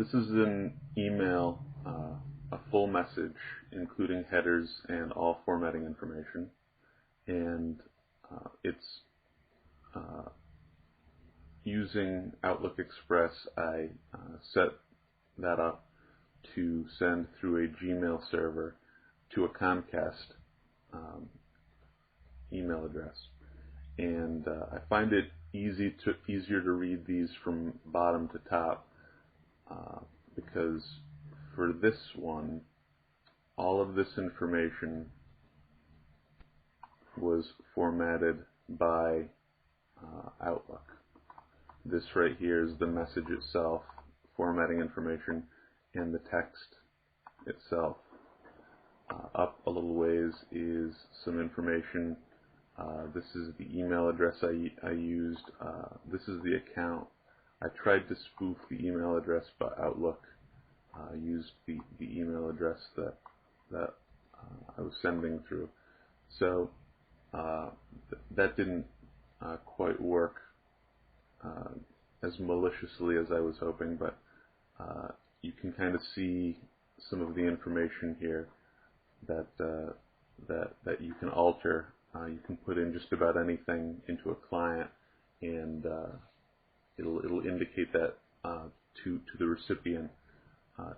This is an email, a full message, including headers and all formatting information, and it's using Outlook Express. I set that up to send through a Gmail server to a Comcast email address, and I find it easier to read these from bottom to top because for this one, all of this information was formatted by Outlook. This right here is the message itself, formatting information, and the text itself. Up a little ways is some information. This is the email address I used. This is the account. I tried to spoof the email address, but Outlook used the email address that I was sending through. So that didn't quite work as maliciously as I was hoping, but you can kind of see some of the information here that you can alter. You can put in just about anything into a client, and it'll indicate that to the recipient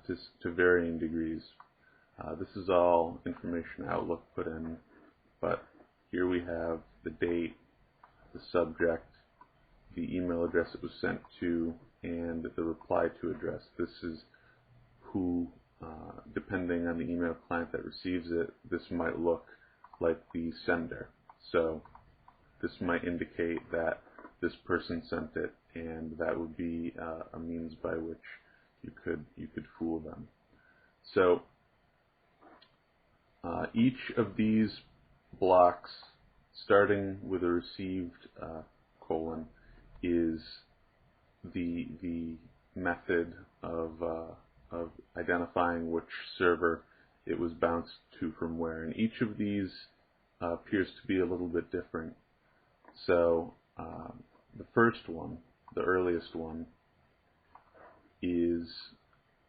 to varying degrees. This is all information Outlook put in, but here we have the date, the subject, the email address it was sent to, and the reply to address. This is who, depending on the email client that receives it, this might look like the sender. So this might indicate that this person sent it, and that would be a means by which you could fool them. So each of these blocks, starting with a received colon, is the method of identifying which server it was bounced to from where, and each of these appears to be a little bit different. So the first one, the earliest one, is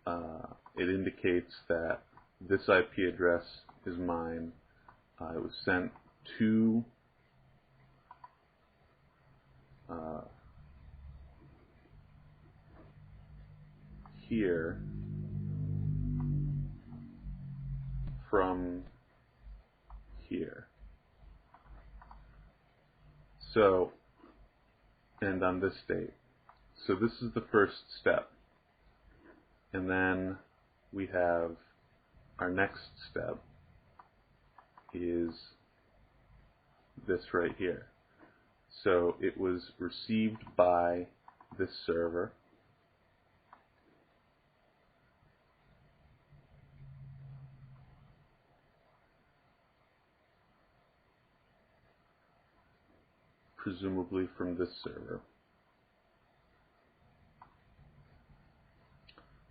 it indicates that this IP address is mine. It was sent to here from here. So, and on this date. So this is the first step. And then we have our next step is this right here. So it was received by this server. Presumably from this server.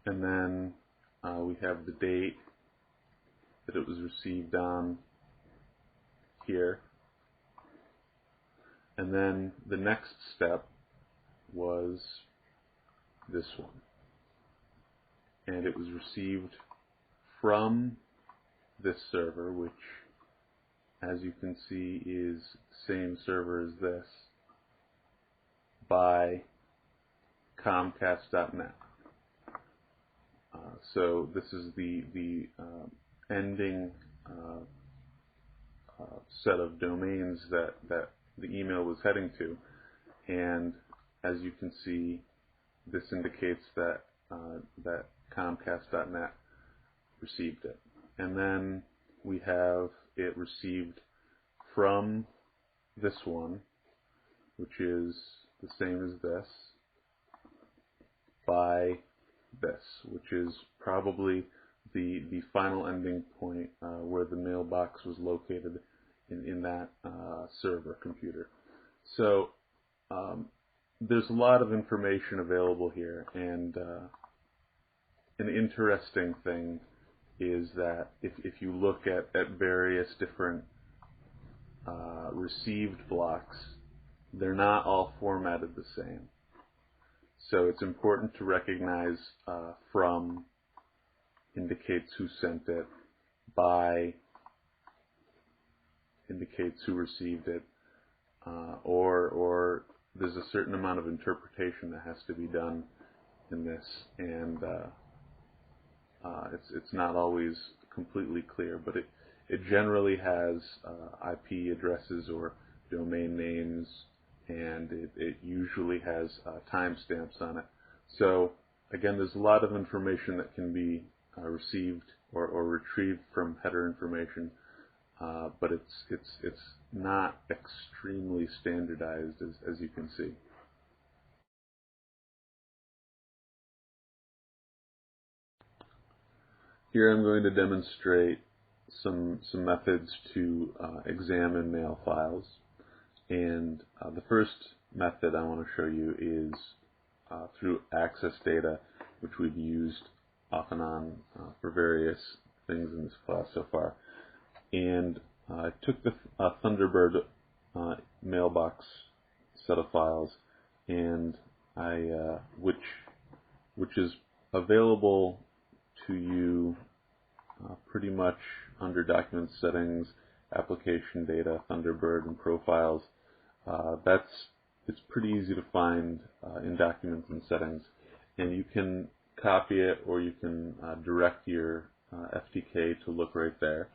And then we have the date that it was received on here. And then the next step was this one. And it was received from this server, which, as you can see, is the same server as this, by Comcast.net. So this is the ending set of domains that the email was heading to, and as you can see, this indicates that that Comcast.net received it. And then we have it received from this one, which is the same as this, by this, which is probably the final ending point where the mailbox was located in that server computer. So there's a lot of information available here, and an interesting thing is that if you look at various different received blocks, they're not all formatted the same. So it's important to recognize from indicates who sent it, by indicates who received it, or there's a certain amount of interpretation that has to be done in this, and it's not always completely clear, but it generally has IP addresses or domain names, and it usually has timestamps on it. So again, there's a lot of information that can be received or retrieved from header information, but it's not extremely standardized, as you can see. Here I'm going to demonstrate some methods to examine mail files, and the first method I want to show you is through access data, which we've used off and on for various things in this class so far. And I took the Thunderbird mailbox set of files, and which is available to you pretty much under Document Settings, Application Data, Thunderbird, and Profiles. It's pretty easy to find in Documents and Settings, and you can copy it or you can direct your FTK to look right there.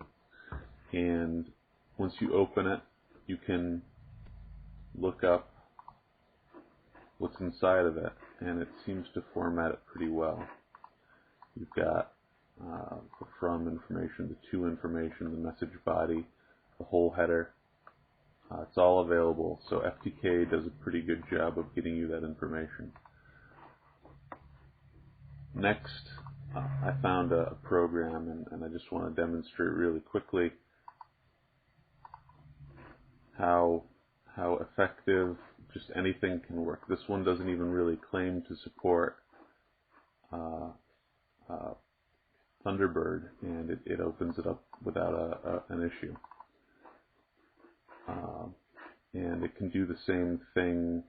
And once you open it, you can look up what's inside of it, and it seems to format it pretty well. You've got the from information, the to information, the message body, the whole header. It's all available, so FTK does a pretty good job of getting you that information. Next, I found a program, and I just want to demonstrate really quickly how effective just anything can work. This one doesn't even really claim to support Thunderbird, and it opens it up without an issue. And it can do the same thing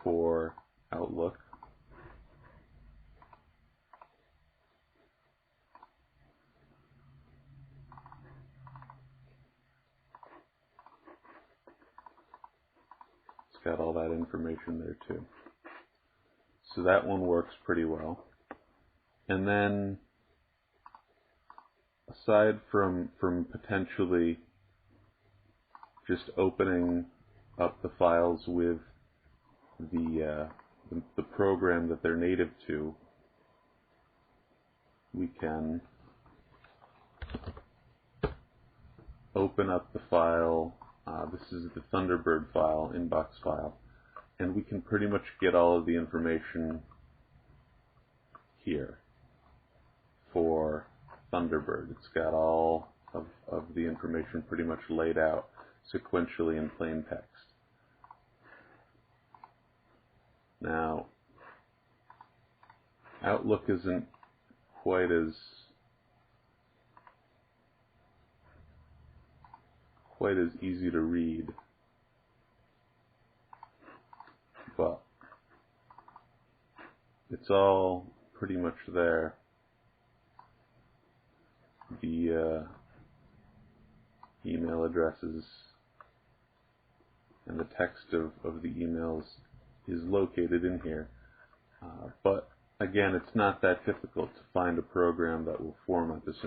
for Outlook. It's got all that information there too. So that one works pretty well. And then, aside from potentially just opening up the files with the program that they're native to, we can open up the file. This is the Thunderbird file, inbox file, and we can pretty much get all of the information here for Thunderbird. It's got all of the information pretty much laid out sequentially in plain text. Now, Outlook isn't quite as easy to read, but it's all pretty much there. The email addresses and the text of the emails is located in here. But again, it's not that difficult to find a program that will format this information.